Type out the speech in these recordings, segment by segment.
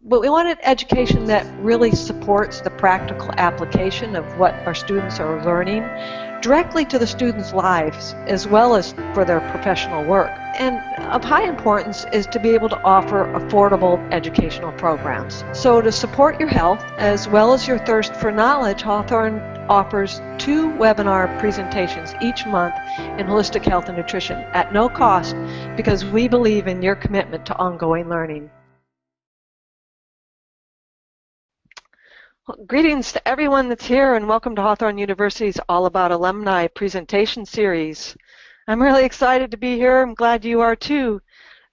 But we wanted education that really supports the practical application of what our students are learning directly to the students' lives as well as for their professional work. And of high importance is to be able to offer affordable educational programs. So to support your health as well as your thirst for knowledge, Hawthorn offers 2 webinar presentations each month in holistic health and nutrition at no cost because we believe in your commitment to ongoing learning. Well, greetings to everyone that's here and welcome to Hawthorn University's All About Alumni presentation series. I'm really excited to be here. I'm glad you are too.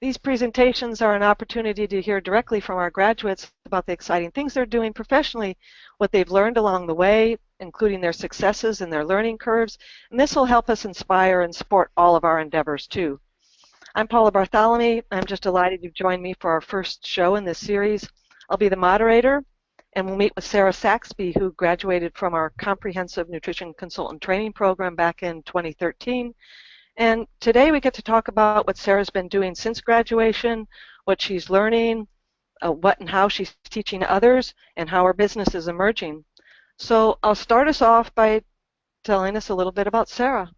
These presentations are an opportunity to hear directly from our graduates about the exciting things they're doing professionally, what they've learned along the way, including their successes and their learning curves, and this will help us inspire and support all of our endeavors too. I'm Paula Bartholomew. I'm just delighted you've joined me for our first show in this series. I'll be the moderator, and we'll meet with Sarah Saxby, who graduated from our Comprehensive Nutrition Consultant Training Program back in 2013. And today we get to talk about what Sarah's been doing since graduation, what she's learning, what and how she's teaching others, and how her business is emerging. So I'll start us off by telling us a little bit about Sarah.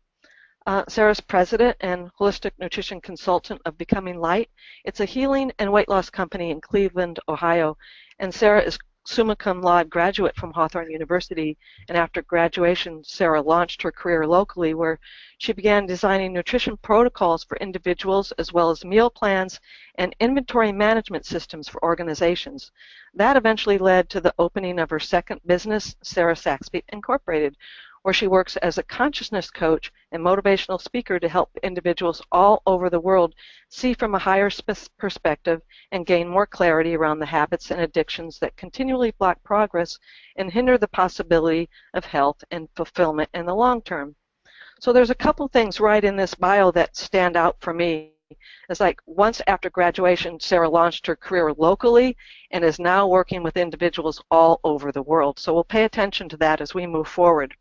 Sarah's president and holistic nutrition consultant of Becoming Light. It's a healing and weight loss company in Cleveland, Ohio. And Sarah is summa cum laude graduate from Hawthorn University. And after graduation, Sarah launched her career locally where she began designing nutrition protocols for individuals as well as meal plans and inventory management systems for organizations. That eventually led to the opening of her second business, Sarah Saxby Incorporated, where she works as a consciousness coach and motivational speaker to help individuals all over the world see from a higher perspective and gain more clarity around the habits and addictions that continually block progress and hinder the possibility of health and fulfillment in the long term. So there's a couple things right in this bio that stand out for me. It's like once after graduation, Sarah launched her career locally and is now working with individuals all over the world. So we'll pay attention to that as we move forward.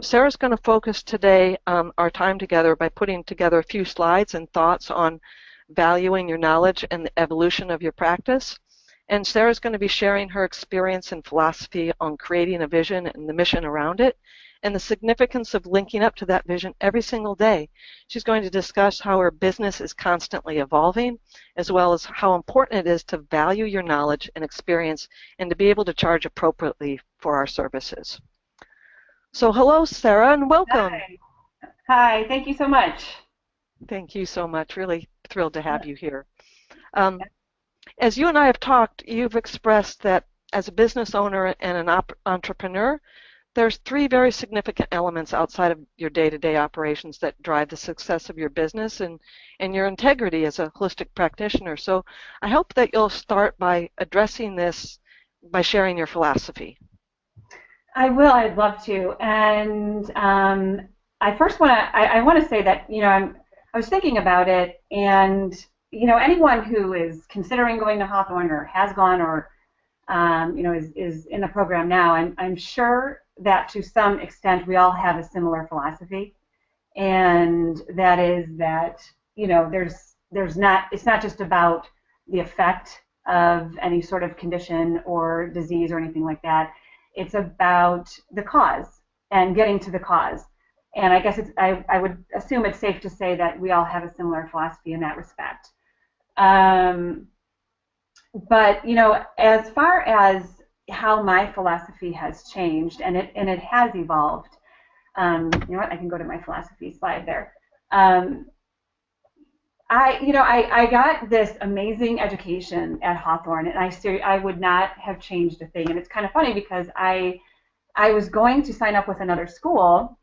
Sarah's going to focus today our time together by putting together a few slides and thoughts on valuing your knowledge and the evolution of your practice. And Sarah's going to be sharing her experience and philosophy on creating a vision and the mission around it, and the significance of linking up to that vision every single day. She's going to discuss how her business is constantly evolving, as well as how important it is to value your knowledge and experience and to be able to charge appropriately for our services. So hello, Sarah, and welcome. Hi, thank you so much. Thank you so much. Really thrilled to have you here. As you and I have talked, you've expressed that as a business owner and an entrepreneur, there's 3 very significant elements outside of your day-to-day operations that drive the success of your business and your integrity as a holistic practitioner. So I hope that you'll start by addressing this by sharing your philosophy. I will. I'd love to. And I first want to. I want to say that I was thinking about it, and anyone who is considering going to Hawthorn or has gone or is in the program now, I'm sure that to some extent we all have a similar philosophy, and that is that there's not. It's not just about the effect of any sort of condition or disease or anything like that. It's about the cause and getting to the cause. And I guess I would assume it's safe to say that we all have a similar philosophy in that respect. But as far as how my philosophy has changed, and it has evolved. You know what? I can go to my philosophy slide there. I got this amazing education at Hawthorn, and I would not have changed a thing. And it's kind of funny because I was going to sign up with another school,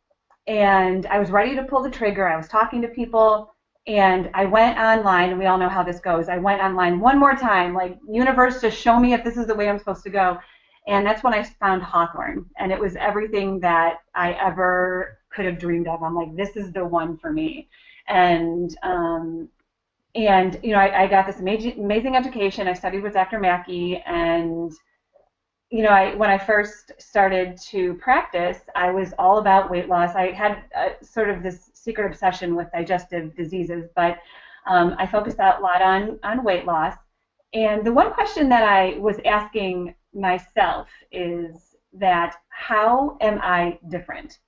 and I was ready to pull the trigger. I was talking to people, and I went online, and we all know how this goes. I went online one more time, like, universe, just show me if this is the way I'm supposed to go. And that's when I found Hawthorn, and it was everything that I ever could have dreamed of. I'm like, this is the one for me. And I got this amazing education. I studied with Dr. Mackey, and when I first started to practice, I was all about weight loss. I had sort of this secret obsession with digestive diseases, but I focused a lot on weight loss. And the one question that I was asking myself is that, how am I different?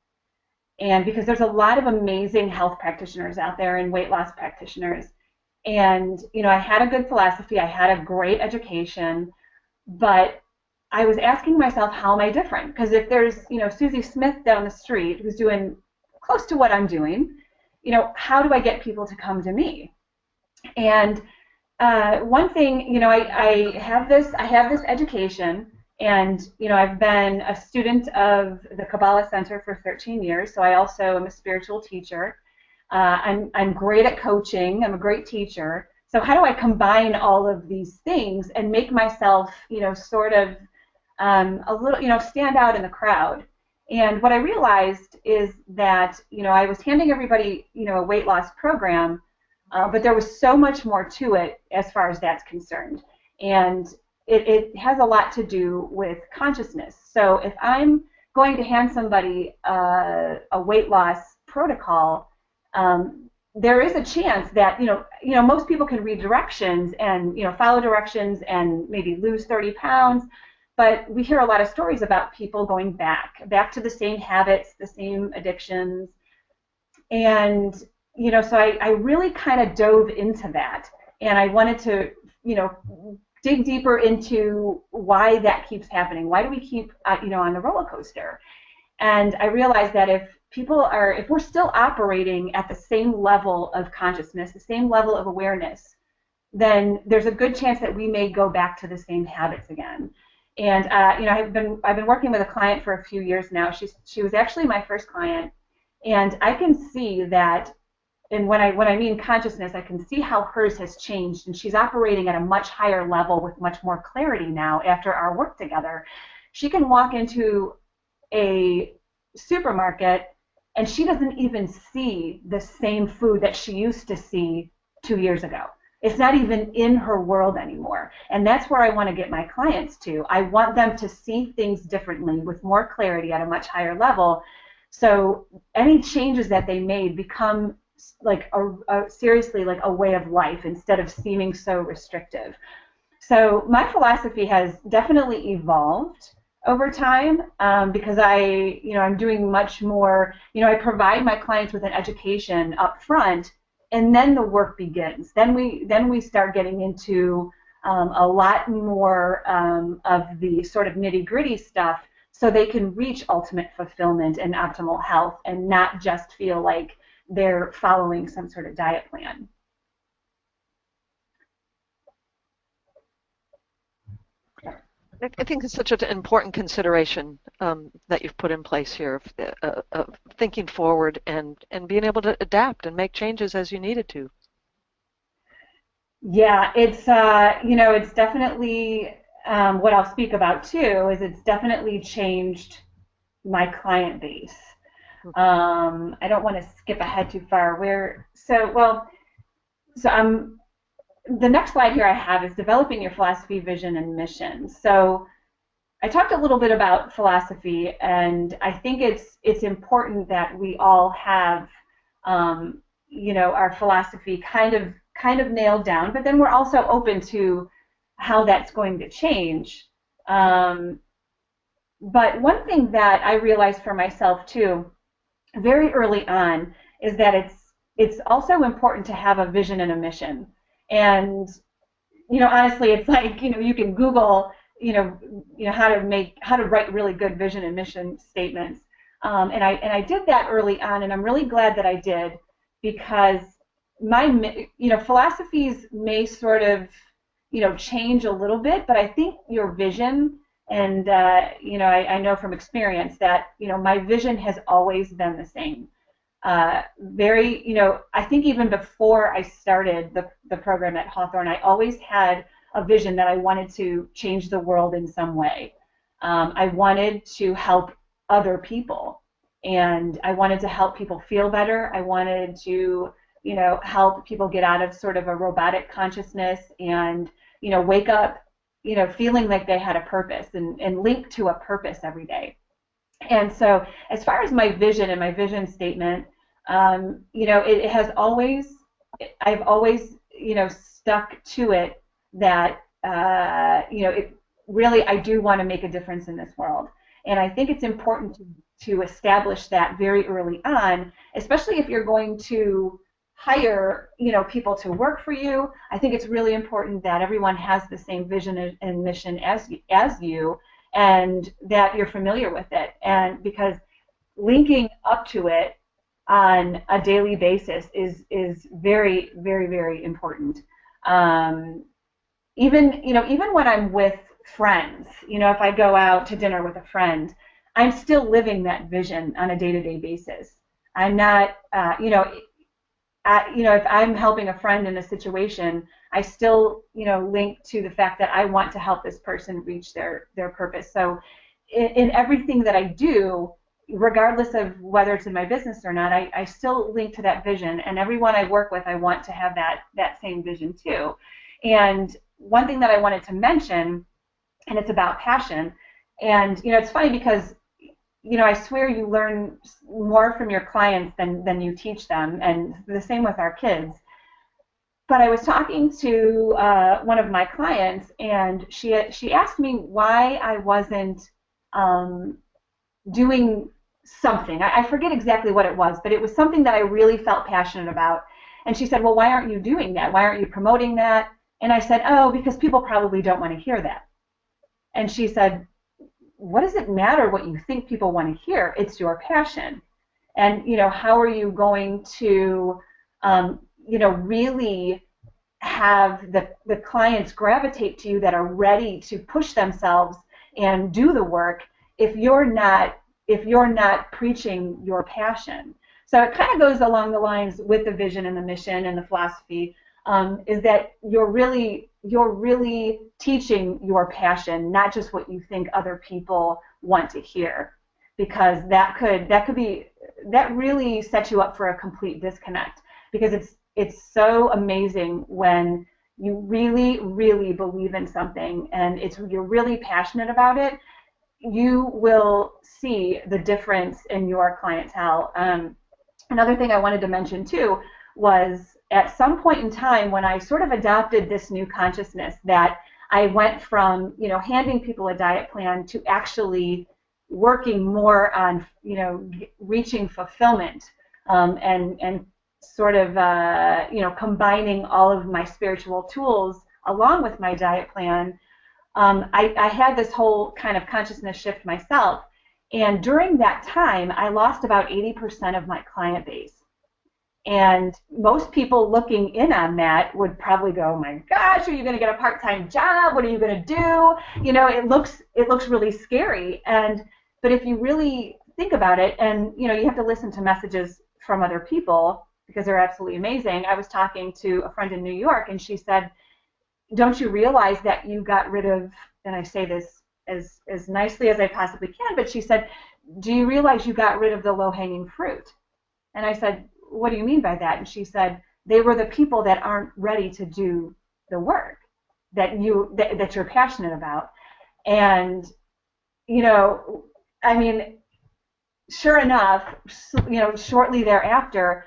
And because there's a lot of amazing health practitioners out there and weight loss practitioners. And, I had a good philosophy, I had a great education, but I was asking myself, how am I different? Because if there's, Susie Smith down the street who's doing close to what I'm doing, how do I get people to come to me? And one thing, I have this education, and I've been a student of the Kabbalah Center for 13 years. So I also am a spiritual teacher. I'm great at coaching. I'm a great teacher. So how do I combine all of these things and make myself, sort of a little, stand out in the crowd? And what I realized is that, I was handing everybody, a weight loss program, but there was so much more to it as far as that's concerned. And it has a lot to do with consciousness. So if I'm going to hand somebody a weight loss protocol, there is a chance that, most people can read directions and, follow directions and maybe lose 30 pounds. But we hear a lot of stories about people going back to the same habits, the same addictions. And, so I really kind of dove into that. And I wanted to, dig deeper into why that keeps happening. Why do we keep, on the roller coaster? And I realized that if we're still operating at the same level of consciousness, the same level of awareness, then there's a good chance that we may go back to the same habits again. And I've been working with a client for a few years now. She was actually my first client, and I can see that. And when I mean consciousness, I can see how hers has changed, and she's operating at a much higher level with much more clarity now after our work together. She can walk into a supermarket and she doesn't even see the same food that she used to see 2 years ago. It's not even in her world anymore. And that's where I want to get my clients to. I want them to see things differently with more clarity at a much higher level. So any changes that they made become like seriously like a way of life instead of seeming so restrictive. So my philosophy has definitely evolved over time, because I'm doing much more. I provide my clients with an education up front, and then the work begins. Then we start getting into a lot more of the sort of nitty-gritty stuff, so they can reach ultimate fulfillment and optimal health, and not just feel like they're following some sort of diet plan. I think it's such an important consideration that you've put in place here of thinking forward and being able to adapt and make changes as you needed to. Yeah, it's definitely what I'll speak about too. Is it's definitely changed my client base. I don't want to skip ahead too far. The next slide here I have is developing your philosophy, vision, and mission. So I talked a little bit about philosophy, and I think it's important that we all have, our philosophy kind of nailed down. But then we're also open to how that's going to change. But one thing that I realized for myself too, very early on, is that it's also important to have a vision and a mission. And honestly, it's like you can Google how to write really good vision and mission statements, and I did that early on, and I'm really glad that I did, because my philosophies may sort of change a little bit, but I think your vision, and I know from experience that my vision has always been the same. I think even before I started the program at Hawthorn, I always had a vision that I wanted to change the world in some way. I wanted to help other people, and I wanted to help people feel better. I wanted to, help people get out of sort of a robotic consciousness and, wake up, feeling like they had a purpose and link to a purpose every day. And so as far as my vision and my vision statement, I've always, stuck to it, that really, I do want to make a difference in this world. And I think it's important to establish that very early on, especially if you're going to hire, people to work for you. I think it's really important that everyone has the same vision and mission as you, and that you're familiar with it. And because linking up to it on a daily basis is very, very, very important. Even when I'm with friends, if I go out to dinner with a friend, I'm still living that vision on a day-to-day basis. I'm not, if I'm helping a friend in a situation, I still, link to the fact that I want to help this person reach their purpose. So in everything that I do, regardless of whether it's in my business or not, I still link to that vision. And everyone I work with, I want to have that same vision too. And one thing that I wanted to mention, and it's about passion, and it's funny because I swear you learn more from your clients than you teach them, and the same with our kids. But I was talking to one of my clients, and she asked me why I wasn't doing something. I forget exactly what it was, but it was something that I really felt passionate about. And she said, well, why aren't you doing that? Why aren't you promoting that? And I said, oh, because people probably don't want to hear that. And she said, what does it matter what you think people want to hear? It's your passion. And, how are you going to, really have the clients gravitate to you that are ready to push themselves and do the work if you're not preaching your passion? So it kind of goes along the lines with the vision and the mission and the philosophy, is that you're really teaching your passion, not just what you think other people want to hear, because that really sets you up for a complete disconnect, because it's so amazing when you really, really believe in something and you're really passionate about it. You will see the difference in your clientele. Another thing I wanted to mention too was at some point in time when I sort of adopted this new consciousness, that I went from handing people a diet plan to actually working more on reaching fulfillment, and sort of combining all of my spiritual tools along with my diet plan. I had this whole kind of consciousness shift myself, and during that time I lost about 80% of my client base. And most people looking in on that would probably go, oh my gosh, are you going to get a part-time job? What are you going to do? It looks really scary. But if you really think about it, and you have to listen to messages from other people because they're absolutely amazing. I was talking to a friend in New York, and she said, don't you realize that you got rid of, and I say this as nicely as I possibly can, but she said, do you realize you got rid of the low-hanging fruit? And I said, what do you mean by that? And she said, they were the people that aren't ready to do the work that you're passionate about. And sure enough, shortly thereafter,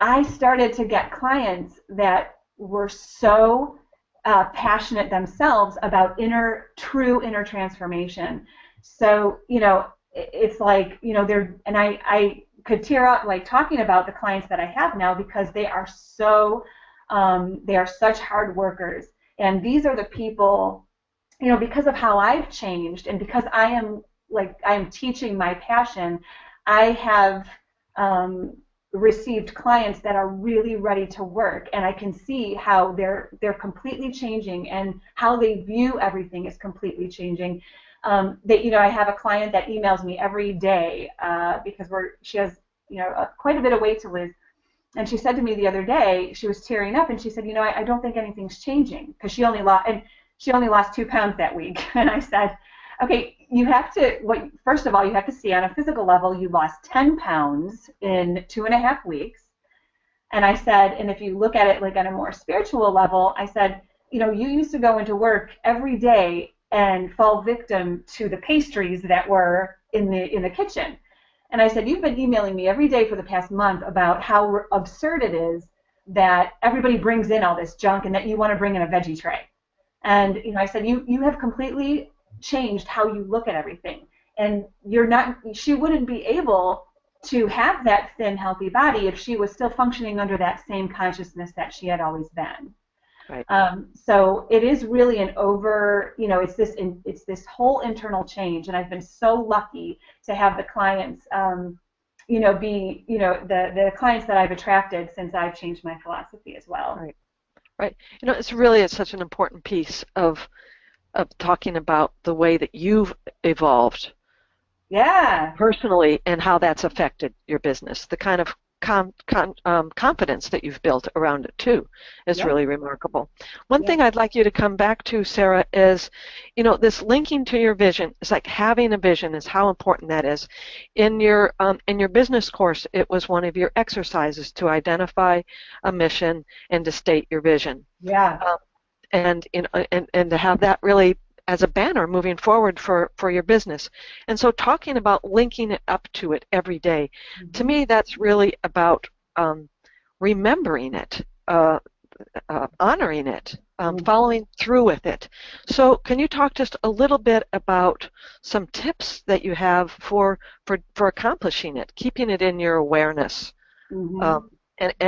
I started to get clients that were so passionate themselves about true inner transformation. So it's like and I could tear up like talking about the clients that I have now, because they are such hard workers, and these are the people, because of how I've changed, and because I'm teaching my passion, I have received clients that are really ready to work, and I can see how they're completely changing, and how they view everything is completely changing. I have a client that emails me every day because she has quite a bit of weight to lose, and she said to me the other day, she was tearing up, and she said, I don't think anything's changing, because she only lost 2 pounds that week. And I said, okay, first of all, you have to see on a physical level, you lost 10 pounds in 2.5 weeks. And I said, and if you look at it like on a more spiritual level, I said, you used to go into work every day and fall victim to the pastries that were in the kitchen. And I said, you've been emailing me every day for the past month about how absurd it is that everybody brings in all this junk and that you want to bring in a veggie tray. And I said, you have completely changed how you look at everything, and she wouldn't be able to have that thin, healthy body if she was still functioning under that same consciousness that she had always been. Right. So it is really it's this whole internal change, and I've been so lucky to have the clients, the clients that I've attracted since I've changed my philosophy as well. Right. Right. It's such an important piece of talking about the way that you've evolved. Yeah. Personally, and how that's affected your business. The kind of confidence that you've built around it too is really remarkable. One thing I'd like you to come back to, Sarah, is this linking to your vision. It's like having a vision is how important that is. In your business course, it was one of your exercises to identify a mission and to state your vision. Yeah. And to have that really as a banner moving forward for your business. And so talking about linking it up to it every day, to me that's really about remembering it, honoring it, following through with it. So can you talk just a little bit about some tips that you have for accomplishing it, keeping it in your awareness? And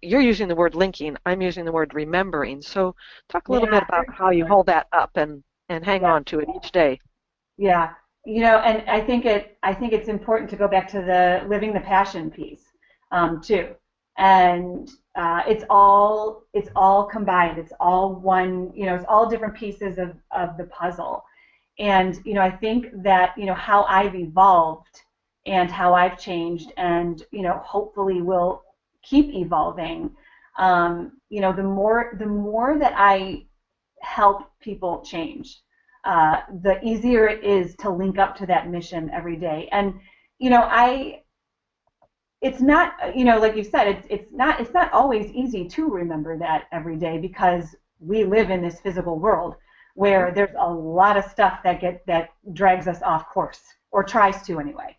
you're using the word linking, I'm using the word remembering. So talk a little bit about how you hold that up and hang on to it each day. Yeah. And I think it's important to go back to the living the passion piece, too. And it's all combined. It's all one, it's all different pieces of the puzzle. And, I think that, how I've evolved and how I've changed and, hopefully will keep evolving, the more that I help people change, the easier it is to link up to that mission every day. And it's not, like you said, it's not always easy to remember that every day, because we live in this physical world where there's a lot of stuff that drags us off course, or tries to anyway.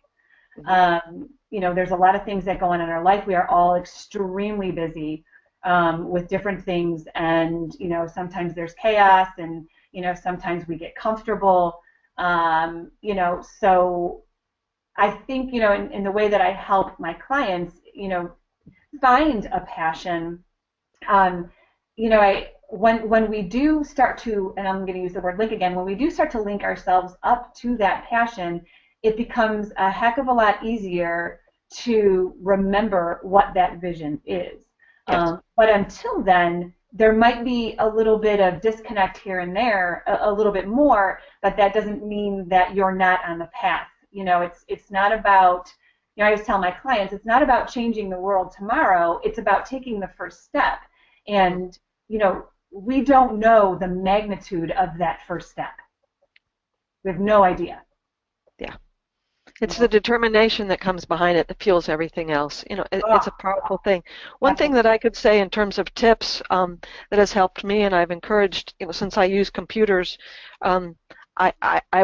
There's a lot of things that go on in our life. We are all extremely busy with different things, and sometimes there's chaos, and sometimes we get comfortable. So I think in the way that I help my clients, find a passion. When we do start to, and I'm going to use the word link again, when we do start to link ourselves up to that passion, it becomes a heck of a lot easier to remember what that vision is. Yes. But until then, there might be a little bit of disconnect here and there, a little bit more, but that doesn't mean that you're not on the path. It's not about, I always tell my clients, it's not about changing the world tomorrow. It's about taking the first step. And, we don't know the magnitude of that first step. We have no idea. Yeah. It's the determination that comes behind it that fuels everything else. It's a powerful thing. One thing that I could say in terms of tips that has helped me, and I've encouraged, since I use computers, I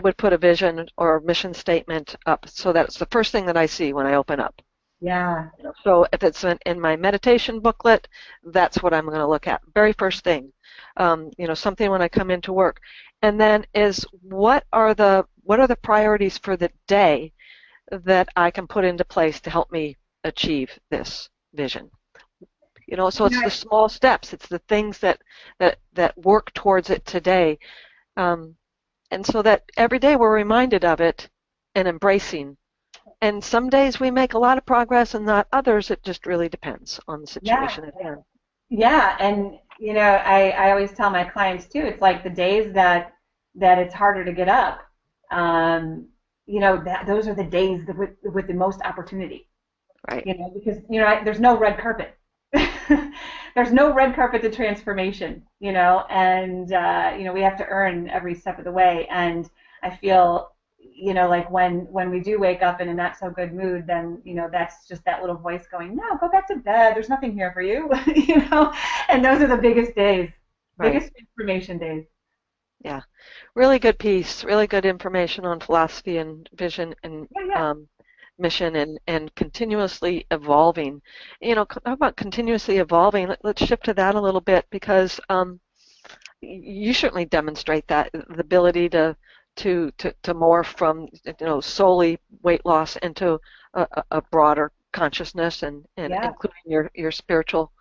would put a vision or a mission statement up so that it's the first thing that I see when I open up. Yeah. So if it's in my meditation booklet, that's what I'm going to look at. Very first thing. Something when I come into work. And then is what are the priorities for the day that I can put into place to help me achieve this vision? So it's the small steps. It's the things that work towards it today. And so that every day we're reminded of it and embracing. And some days we make a lot of progress, and not others. It just really depends on the situation at hand. Yeah, and I always tell my clients too. It's like the days that it's harder to get up. Those are the days with the most opportunity. Right. Because there's no red carpet. There's no red carpet to transformation. And we have to earn every step of the way. And I feel like when we do wake up in a not so good mood, then that's just that little voice going, no, go back to bed, there's nothing here for you. And those are the biggest days, biggest transformation days. Yeah, really good piece, really good information on philosophy and vision and mission and continuously evolving. How about continuously evolving? Let's shift to that a little bit, because you certainly demonstrate that, the ability to morph from, solely weight loss into a broader consciousness, and Yeah. including your spiritual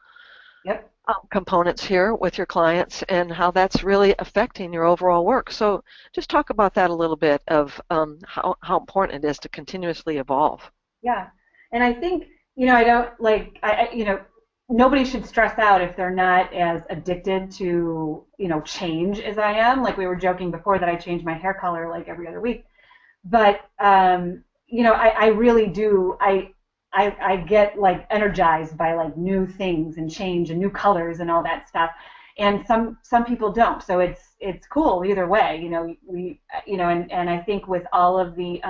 Yep. components here with your clients, and how that's really affecting your overall work. So just talk about that a little bit, of how important it is to continuously evolve. Yeah. And I think, I don't like, nobody should stress out if they're not as addicted to, change as I am. Like we were joking before that I change my hair color like every other week. But, I really do. I get like energized by like new things and change and new colors and all that stuff. And some people don't. So it's cool either way. And I think with all of the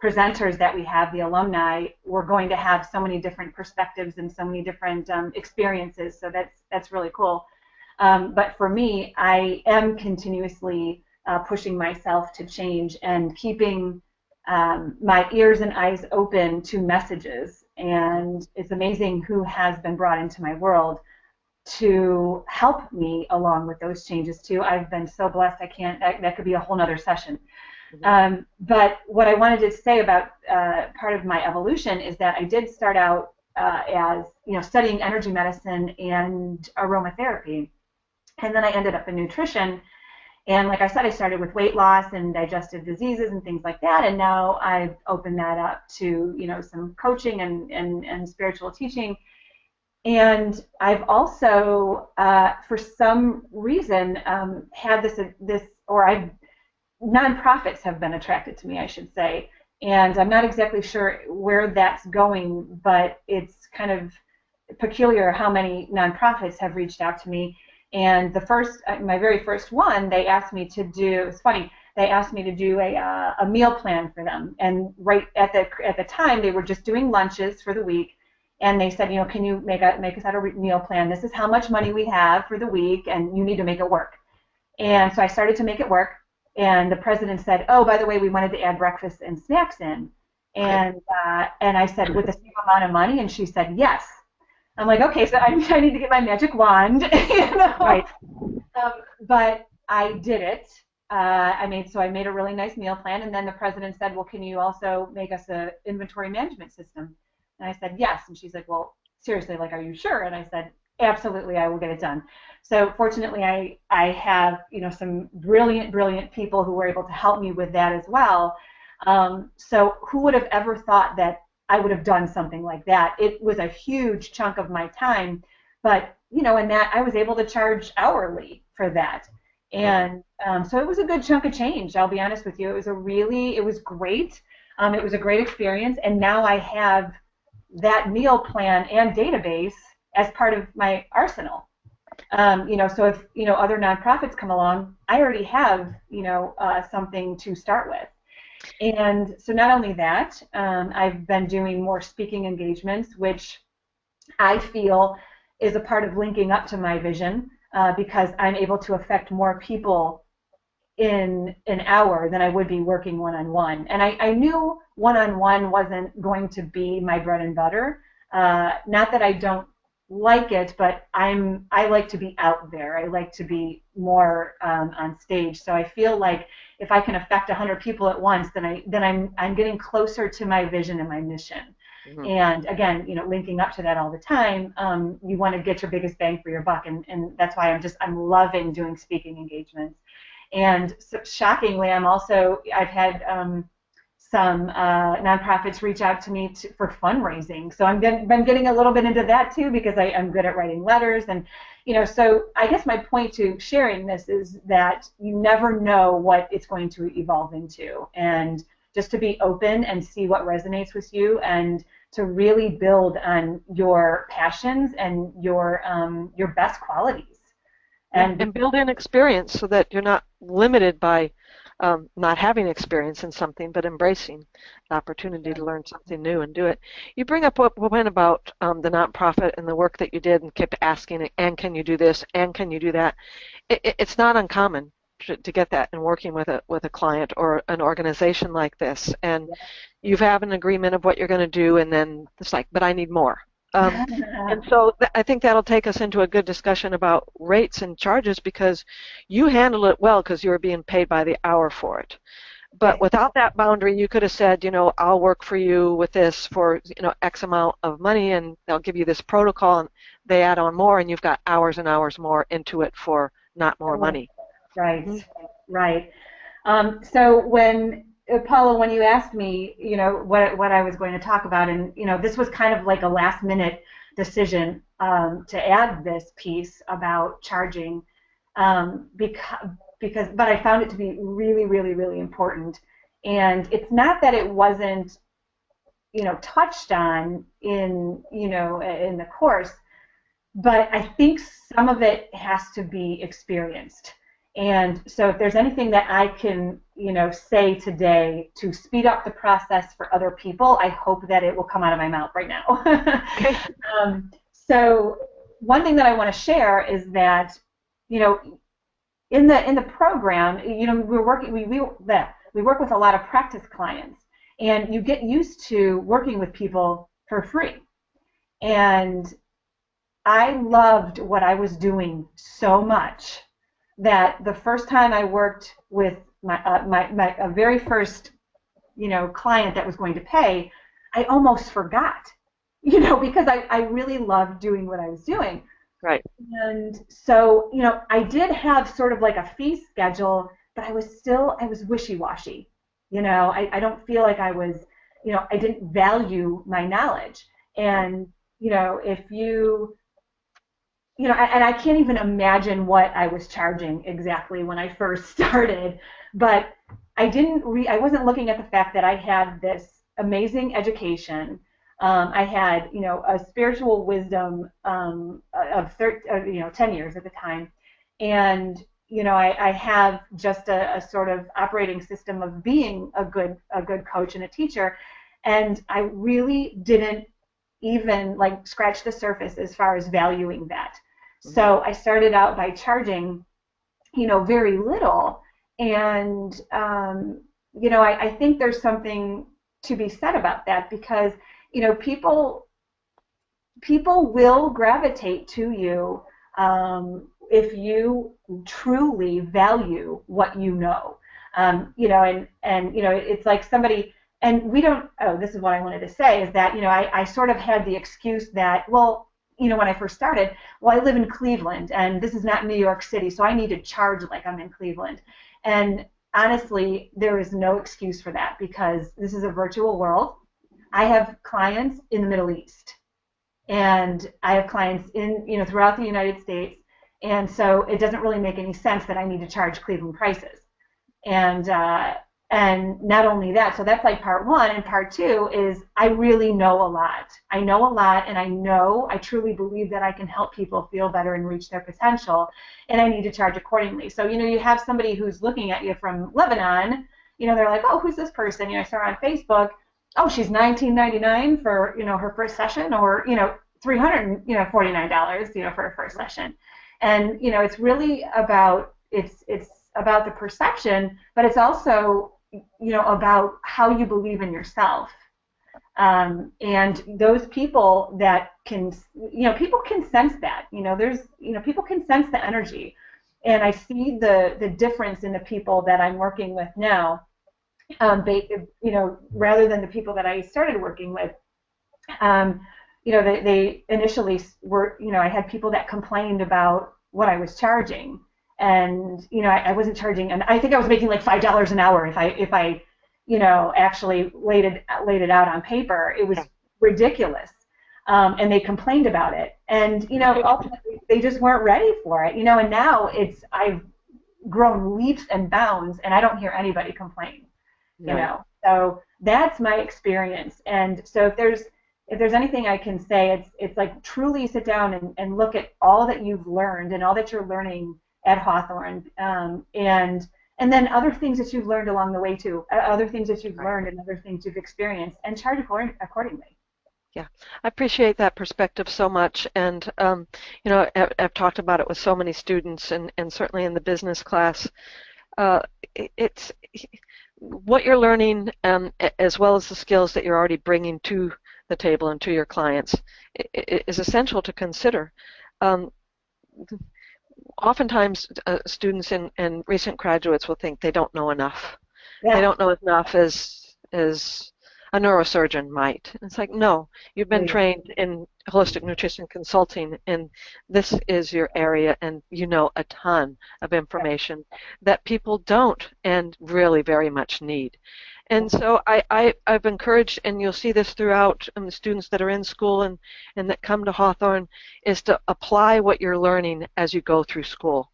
presenters that we have, the alumni, we're going to have so many different perspectives and so many different experiences. So that's really cool. But for me, I am continuously pushing myself to change and keeping my ears and eyes open to messages. And it's amazing who has been brought into my world to help me along with those changes too. I've been so blessed. That could be a whole nother session. But what I wanted to say about part of my evolution is that I did start out as studying energy medicine and aromatherapy, and then I ended up in nutrition. And like I said, I started with weight loss and digestive diseases and things like that, and now I've opened that up to some coaching and spiritual teaching. And I've also, for some reason, had nonprofits have been attracted to me, I should say. And I'm not exactly sure where that's going, but it's kind of peculiar how many nonprofits have reached out to me. And my very first one, they asked me to do. It's funny. They asked me to do a meal plan for them. And right at the time, they were just doing lunches for the week. And they said, can you make us out a meal plan? This is how much money we have for the week, and you need to make it work. And so I started to make it work. And the president said, oh, by the way, we wanted to add breakfast and snacks in. And I said, with the same amount of money? And she said, yes. I'm like, okay, so I need to get my magic wand. Right. But I did it. I made a really nice meal plan. And then the president said, well, can you also make us an inventory management system? And I said, yes. And she's like, well, seriously, like, are you sure? And I said, absolutely, I will get it done. So fortunately, I have, some brilliant people who were able to help me with that as well. So who would have ever thought that I would have done something like that? It was a huge chunk of my time, but, and that I was able to charge hourly for that. And so it was a good chunk of change, I'll be honest with you. It was great. It was a great experience. And now I have that meal plan and database as part of my arsenal. So if, other nonprofits come along, I already have, something to start with. And so not only that, I've been doing more speaking engagements, which I feel is a part of linking up to my vision, because I'm able to affect more people in an hour than I would be working one-on-one. And I knew one-on-one wasn't going to be my bread and butter. Not that I don't like it, but I like to be out there. I like to be more on stage. So I feel like if I can affect 100 people at once, then I'm getting closer to my vision and my mission. Mm-hmm. And again, linking up to that all the time, you want to get your biggest bang for your buck, and that's why I'm loving doing speaking engagements. And so, shockingly, I've had some nonprofits reach out to me for fundraising. So been getting a little bit into that too, because I'm good at writing letters. And, so I guess my point to sharing this is that you never know what it's going to evolve into. And just to be open and see what resonates with you, and to really build on your passions and your best qualities. And build in experience, so that you're not limited by not having experience in something, but embracing the opportunity to learn something new and do it. You bring up what went about the nonprofit and the work that you did, and kept asking, and can you do this, and can you do that? It's not uncommon to get that in working with a client or an organization like this, and you have an agreement of what you're going to do, and then it's like, but I need more. And so I think that'll take us into a good discussion about rates and charges, because you handle it well because you were being paid by the hour for it. But without that boundary, you could have said, I'll work for you with this for, X amount of money, and they'll give you this protocol, and they add on more, and you've got hours and hours more into it for not more money. Right, right. So Paula, when you asked me, what I was going to talk about, and this was kind of like a last-minute decision to add this piece about charging, but I found it to be really, really, really important. And it's not that it wasn't, touched on in the course, but I think some of it has to be experienced. And so if there's anything that I can, say today to speed up the process for other people, I hope that it will come out of my mouth right now. Okay. So one thing that I want to share is that, in the program, we work with a lot of practice clients, and you get used to working with people for free. And I loved what I was doing so much that the first time I worked with my very first, client that was going to pay, I almost forgot, because I really loved doing what I was doing. Right. And so, I did have sort of like a fee schedule, but I was wishy-washy. I don't feel like I was, I didn't value my knowledge. And, if and I can't even imagine what I was charging exactly when I first started, but I wasn't looking at the fact that I had this amazing education. I had, a spiritual wisdom of 10 years at the time, and I have just a sort of operating system of being a good coach and a teacher, and I really didn't even scratch the surface as far as valuing that. So I started out by charging, very little, and I think there's something to be said about that, because people will gravitate to you if you truly value what you know. It's like somebody, and we don't. Oh, this is what I wanted to say, is that I sort of had the excuse that, well, when I first started, well, I live in Cleveland, and this is not New York City, so I need to charge like I'm in Cleveland. And honestly, there is no excuse for that, because this is a virtual world. I have clients in the Middle East, and I have clients in, throughout the United States, and so it doesn't really make any sense that I need to charge Cleveland prices. And not only that, so that's like part one, and part two is I really know a lot. I know a lot, and I truly believe that I can help people feel better and reach their potential, and I need to charge accordingly. So, you have somebody who's looking at you from Lebanon, they're like, oh, who's this person? I saw her on Facebook. Oh, she's $19.99 for, her first session, or, $349, for her first session. And, it's really about, it's about the perception, but it's also, about how you believe in yourself. And those people that can, people can sense that, people can sense the energy. And I see the difference in the people that I'm working with now, rather than the people that I started working with. They initially were, I had people that complained about what I was charging. And I wasn't charging, and I think I was making like $5 an hour if I actually laid it out on paper. It was ridiculous, and they complained about it, and ultimately they just weren't ready for it, and now I've grown leaps and bounds, and I don't hear anybody complain, So that's my experience, and so if there's anything I can say, it's like truly sit down and look at all that you've learned and all that you're learning at Hawthorn, and then other things that you've learned along the way too, other things that you've learned and other things you've experienced, and charge accordingly. Yeah, I appreciate that perspective so much, and I've talked about it with so many students, and certainly in the business class. It's what you're learning, as well as the skills that you're already bringing to the table and to your clients is essential to consider. Um, Oftentimes, students and recent graduates will think they don't know enough. They Yeah. don't know enough as a neurosurgeon might. It's like, no, you've been Right. trained in holistic nutrition consulting, and this is your area, and you know a ton of information that people don't and really very much need. And so I've encouraged, and you'll see this throughout the students that are in school and that come to Hawthorn, is to apply what you're learning as you go through school.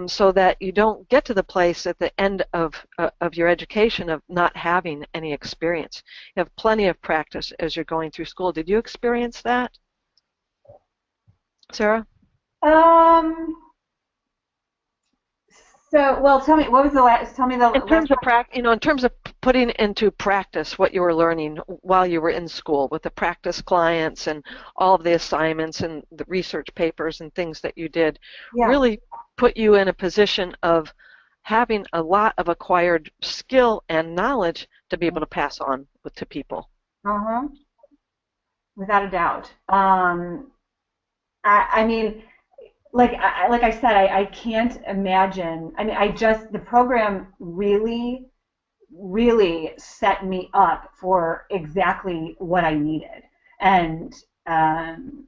So that you don't get to the place at the end of your education of not having any experience. You have plenty of practice as you're going through school. Did you experience that, Sarah? Um, so, well, tell me, what was the last, tell me the In last terms of in terms of putting into practice what you were learning while you were in school with the practice clients and all of the assignments and the research papers and things that you did, Yeah. really put you in a position of having a lot of acquired skill and knowledge to be able to pass on to people. Uh-huh. Without a doubt. I mean, like I said, I can't imagine. I mean, the program really set me up for exactly what I needed. And um,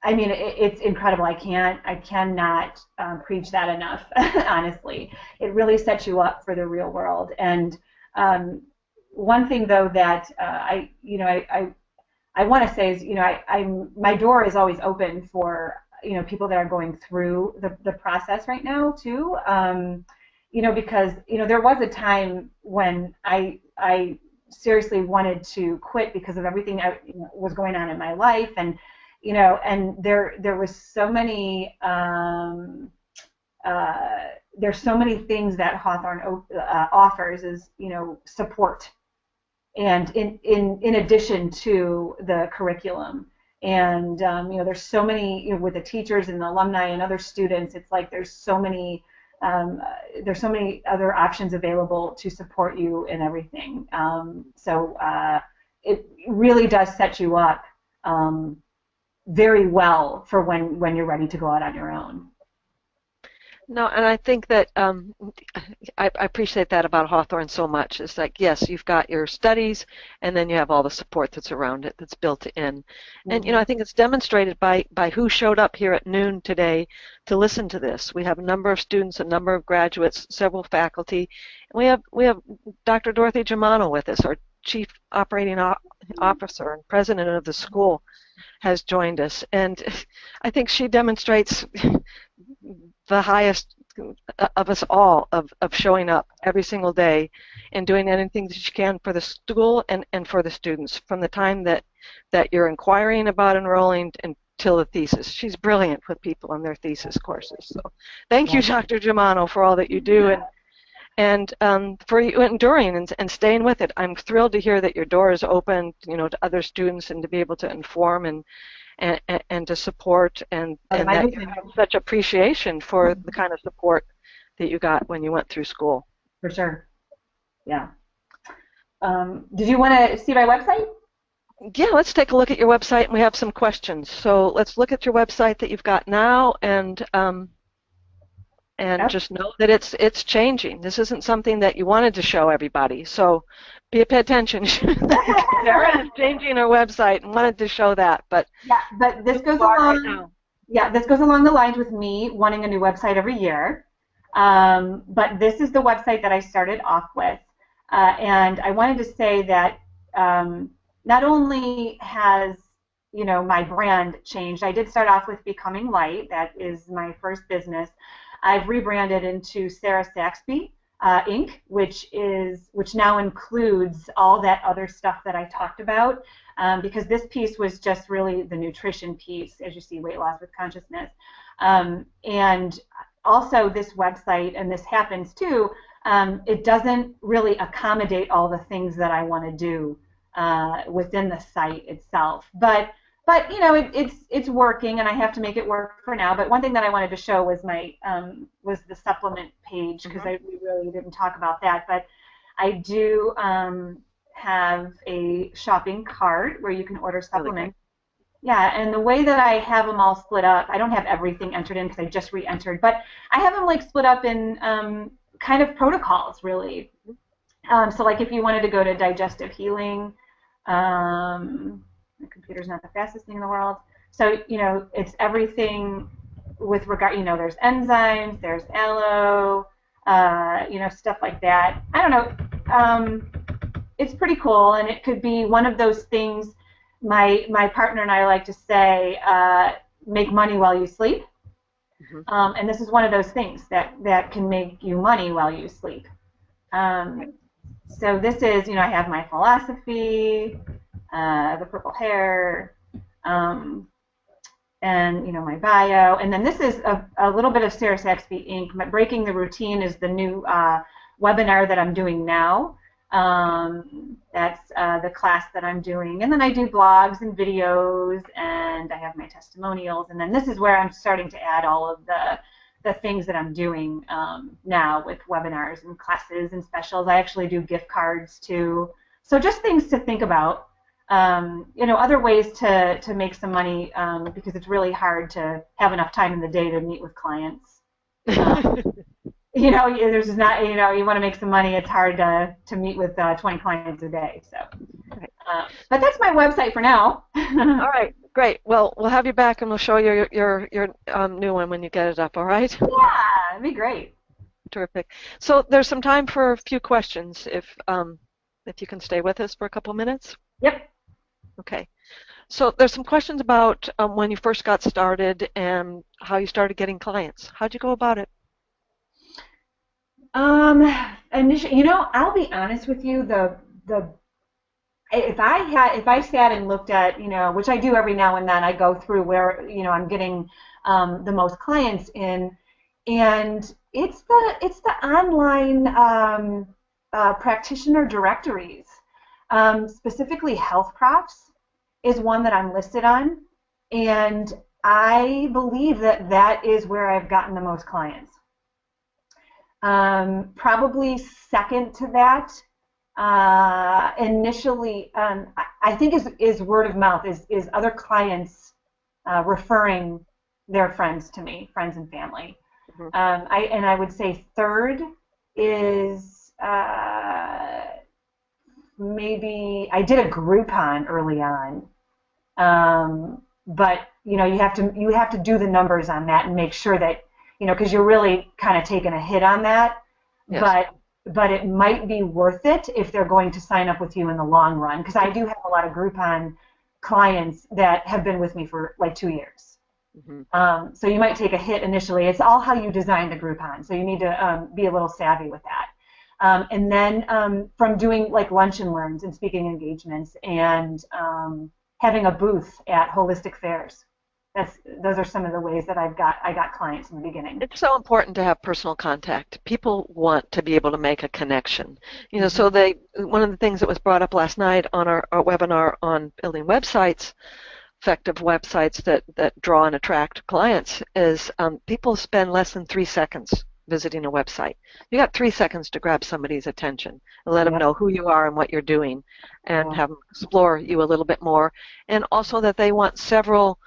I mean, it's incredible. I cannot preach that enough, honestly. It really sets you up for the real world. And one thing though that I want to say is, my door is always open for, people that are going through the process right now too. Because, there was a time when I seriously wanted to quit because of everything was going on in my life. And there was so many, there's so many things that Hawthorn offers is, support and in addition to the curriculum. And there's so many, with the teachers and the alumni and other students, it's like um, there's so many other options available to support you in everything. So it really does set you up very well for when you're ready to go out on your own. No, and I think that I appreciate that about Hawthorne so much. It's like, yes, you've got your studies, and then you have all the support that's around it that's built in. And Mm-hmm. I think it's demonstrated by who showed up here at noon today to listen to this. We have a number of students, a number of graduates, several faculty, and we have Dr. Dorothy Germano with us, our Chief Operating Officer and President of the school has joined us, and I think she demonstrates the highest of us all of showing up every single day and doing anything that you can for the school and for the students from the time that you're inquiring about enrolling until the thesis. She's brilliant with people in their thesis courses. So thank you, Dr. Germano, for all that you do and for you enduring and staying with it. I'm thrilled to hear that your door is open, to other students and to be able to inform and to support and that you have such appreciation for the kind of support that you got when you went through school. For sure. Yeah. Did you want to see my website? Yeah, let's take a look at your website, and we have some questions. So let's look at your website that you've got now, and Yep. just know that it's changing. This isn't something that you wanted to show everybody. So pay attention. Sarah is changing her website and wanted to show that, but Yeah, but this goes along. Right, yeah, this goes along the lines with me wanting a new website every year. But this is the website that I started off with, and I wanted to say that not only has my brand changed. I did start off with Becoming Light. That is my first business. I've rebranded into Sarah Saxby Inc., which now includes all that other stuff that I talked about, because this piece was just really the nutrition piece, as you see, weight loss with consciousness. And also this website, and this happens too, it doesn't really accommodate all the things that I want to do within the site itself. But it's working, and I have to make it work for now. But one thing that I wanted to show was was the supplement page, because we really didn't talk about that. But I do have a shopping cart where you can order Really great. supplements. Yeah, and the way that I have them all split up, I don't have everything entered in because I just re-entered, but I have them like split up in kind of protocols, really. So like if you wanted to go to digestive healing, the computer's not the fastest thing in the world. So, it's everything with regard, there's enzymes, there's aloe, stuff like that. I don't know. It's pretty cool, and it could be one of those things. My partner and I like to say, make money while you sleep. And this is one of those things that can make you money while you sleep. So this is, I have my philosophy, the purple hair, and, my bio. And then this is a little bit of Sarah Saxby Inc. Breaking the Routine is the new webinar that I'm doing now. That's the class that I'm doing. And then I do blogs and videos, and I have my testimonials. And then this is where I'm starting to add all of the things that I'm doing now with webinars and classes and specials. I actually do gift cards too. So just things to think about. Other ways to make some money because it's really hard to have enough time in the day to meet with clients. There's not, you want to make some money. It's hard to meet with 20 clients a day. So, but that's my website for now. All right, great. Well, we'll have you back, and we'll show you your new one when you get it up. All right? Yeah, it'd be great. Terrific. So there's some time for a few questions, if you can stay with us for a couple minutes. Yep. Okay. So there's some questions about when you first got started and how you started getting clients. How'd you go about it? Initially, I'll be honest with you, if I sat and looked at, which I do every now and then, I go through where, I'm getting the most clients in, and it's the online practitioner directories, specifically Health Profs is one that I'm listed on, and I believe that is where I've gotten the most clients. Probably second to that, initially, I think is word of mouth, is other clients referring their friends to me, friends and family. I would say third is maybe I did a Groupon early on, but you have to do the numbers on that and make sure that because you're really kind of taking a hit on that. Yes. But it might be worth it if they're going to sign up with you in the long run, because I do have a lot of Groupon clients that have been with me for like 2 years. So you might take a hit initially. It's all how you design the Groupon, so you need to be a little savvy with that. And then from doing like lunch and learns and speaking engagements and having a booth at holistic fairs. Those are some of the ways that I got clients in the beginning. It's so important to have personal contact. People want to be able to make a connection. So one of the things that was brought up last night on our webinar on building websites, effective websites that draw and attract clients, is people spend less than 3 seconds visiting a website. You got 3 seconds to grab somebody's attention and let them know who you are and what you're doing, and have them explore you a little bit more, and also that they want several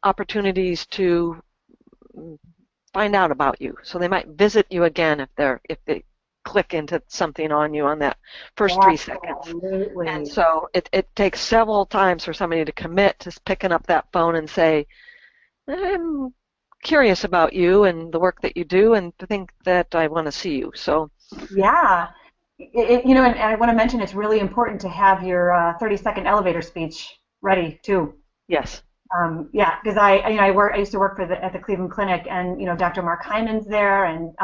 opportunities to find out about you. So they might visit you again if they click into something on you on that first 3 seconds. And so it takes several times for somebody to commit to picking up that phone and say, I'm curious about you and the work that you do, and to think that I want to see you. So yeah, and I want to mention it's really important to have your 30-second elevator speech ready too. Yes. Because I used to work at the Cleveland Clinic, and Dr. Mark Hyman's there, and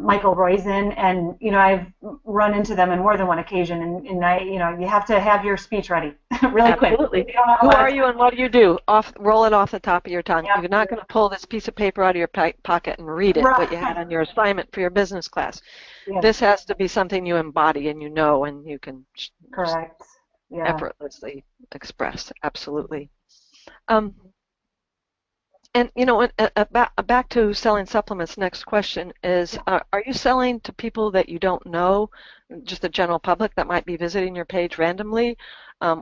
Michael Roizen, and I've run into them on more than one occasion, and I you have to have your speech ready really quick. Absolutely. Who are you and what do you do? Roll it off the top of your tongue. Yep. You're not going to pull this piece of paper out of your pocket and read it, what you had on your assignment for your business class. Yes. This has to be something you embody and and you can correct. Effortlessly express. Absolutely. And back to selling supplements. Next question is: are you selling to people that you don't know, just the general public that might be visiting your page randomly,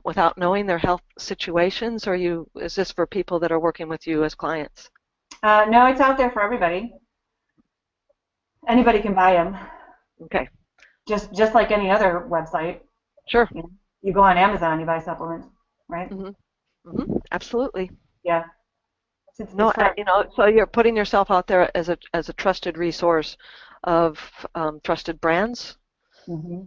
without knowing their health situations? Or is this for people that are working with you as clients? No, it's out there for everybody. Anybody can buy them. Okay. Just like any other website. Sure. You go on Amazon, you buy supplements, right? Absolutely. Yeah. No, so you're putting yourself out there as a trusted resource of trusted brands. Mm-hmm.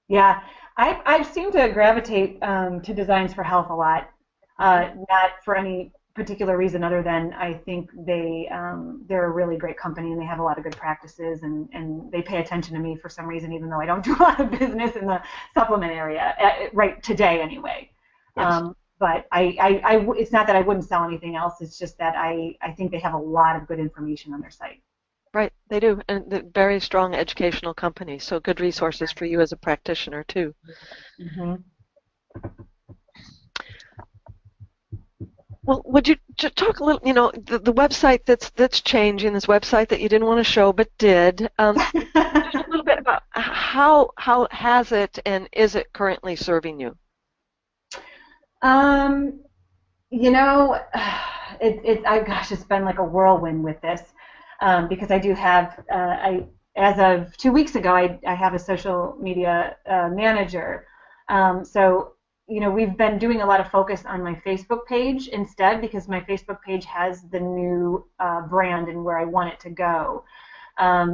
Yeah, I've seemed to gravitate to Designs for Health a lot, not for any particular reason other than I think they're a really great company and they have a lot of good practices and they pay attention to me for some reason, even though I don't do a lot of business in the supplement area right today anyway. Yes. But it's not that I wouldn't sell anything else. It's just that I think they have a lot of good information on their site. Right, they do, and they're very strong educational company, so good resources for you as a practitioner too. Mm-hmm. Well, would you talk a little, the website that's changing, this website that you didn't want to show but did, just a little bit about how has it and is it currently serving you? Gosh, it's been like a whirlwind with this because I do have, as of 2 weeks ago, I have a social media manager. So, we've been doing a lot of focus on my Facebook page instead because my Facebook page has the new brand and where I want it to go.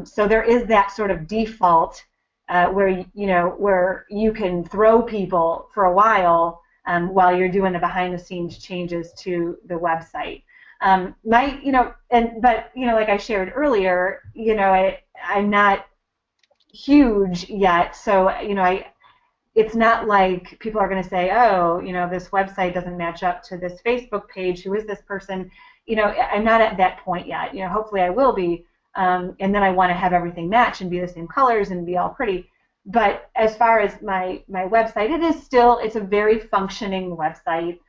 So there is that sort of default where you can throw people for a while you're doing the behind the scenes changes to the website. Like I shared earlier, I'm not huge yet, so it's not like people are going to say, oh, this website doesn't match up to this Facebook page. Who is this person? I'm not at that point yet. Hopefully I will be, and then I want to have everything match and be the same colors and be all pretty. But as far as my website, it's a very functioning website.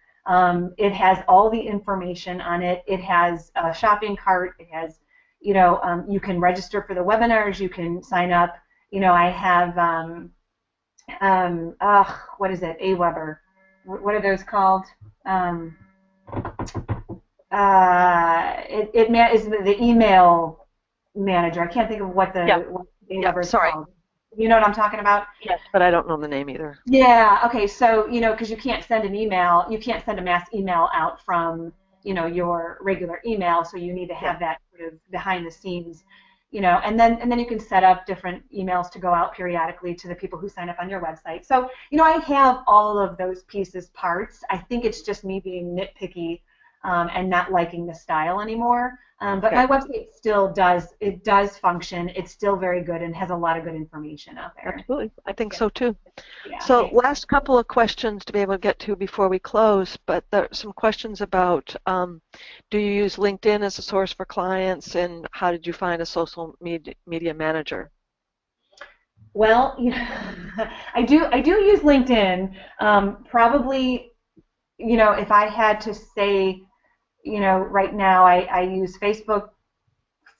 It has all the information on it. It has a shopping cart. It has, you can register for the webinars. You can sign up. I have, what is it? Aweber. What are those called? It is the email manager. I can't think of what Aweber is called. You know what I'm talking about? Yes, but I don't know the name either. Yeah, okay, so, because you can't send you can't send a mass email out from, your regular email, so you need to have that sort of behind the scenes, and then you can set up different emails to go out periodically to the people who sign up on your website. So, I have all of those parts. I think it's just me being nitpicky and not liking the style anymore. But my website still does function. It's still very good and has a lot of good information out there. Absolutely. I think so too. Yeah. So last couple of questions to be able to get to before we close, but there are some questions about do you use LinkedIn as a source for clients and how did you find a social media manager? Well, I do use LinkedIn. Probably, if I had to say, right now I use Facebook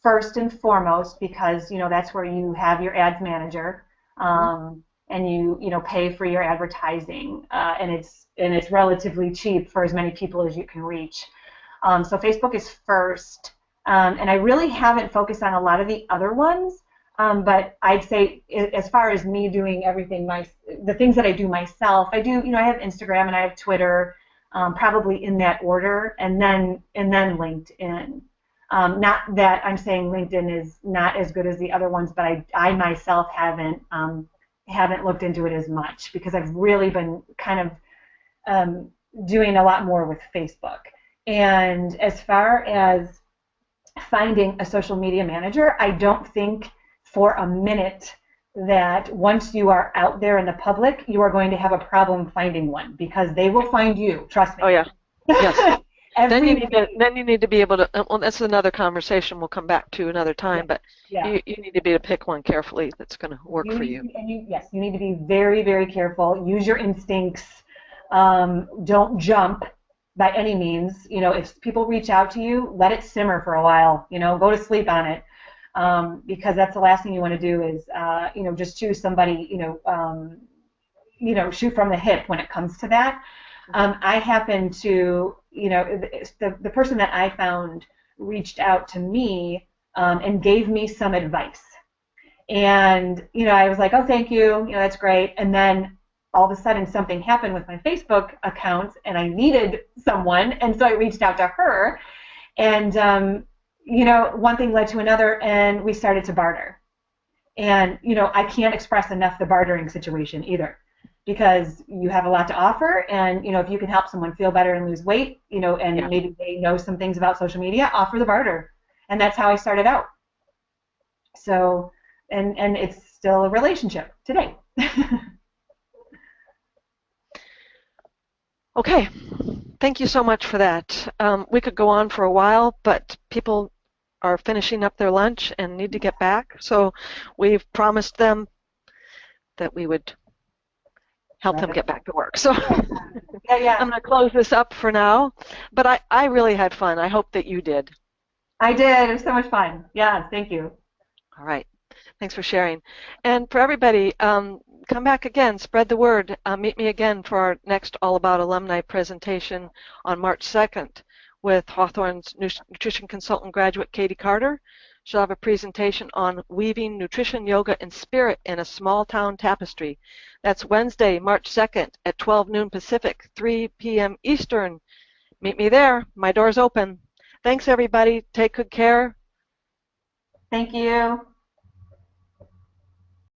first and foremost because, that's where you have your ads manager and you pay for your advertising and it's relatively cheap for as many people as you can reach. So Facebook is first. And I really haven't focused on a lot of the other ones. But I'd say as far as me doing everything, the things that I do myself, I do, I have Instagram and I have Twitter. Probably in that order, and then LinkedIn. Not that I'm saying LinkedIn is not as good as the other ones, but I myself haven't looked into it as much because I've really been kind of doing a lot more with Facebook. And as far as finding a social media manager, I don't think for a minute that once you are out there in the public, you are going to have a problem finding one because they will find you. Trust me. Oh yeah. Yes. Then you need to be able to. Well, that's another conversation we'll come back to another time. But you need to be able to pick one carefully that's going to work for you. Yes, you need to be very, very careful. Use your instincts. Don't jump. by any means. If people reach out to you, let it simmer for a while. Go to sleep on it, because that's the last thing you want to do is, just choose somebody, shoot from the hip when it comes to that. I happen to, the person that I found reached out to me and gave me some advice. And, I was like, oh, thank you, that's great. And then all of a sudden something happened with my Facebook account and I needed someone. And so I reached out to her. And, one thing led to another and we started to barter. And, I can't express enough the bartering situation either, because you have a lot to offer. And, if you can help someone feel better and lose weight, and maybe they know some things about social media, offer the barter. And that's how I started out. So, and it's still a relationship today. Okay, thank you so much for that. We could go on for a while, but people are finishing up their lunch and need to get back. So we've promised them that we would help them get back to work. So Yeah. I'm going to close this up for now. But I really had fun. I hope that you did. I did. It was so much fun. Yeah, thank you. All right. Thanks for sharing. And for everybody, come back again, spread the word. Meet me again for our next All About Alumni presentation on March 2nd with Hawthorn's Nutrition Consultant graduate Katie Carter. She'll have a presentation on weaving nutrition, yoga, and spirit in a small town tapestry. That's Wednesday, March 2nd at 12 noon Pacific, 3 p.m. Eastern. Meet me there. My door's open. Thanks, everybody. Take good care. Thank you.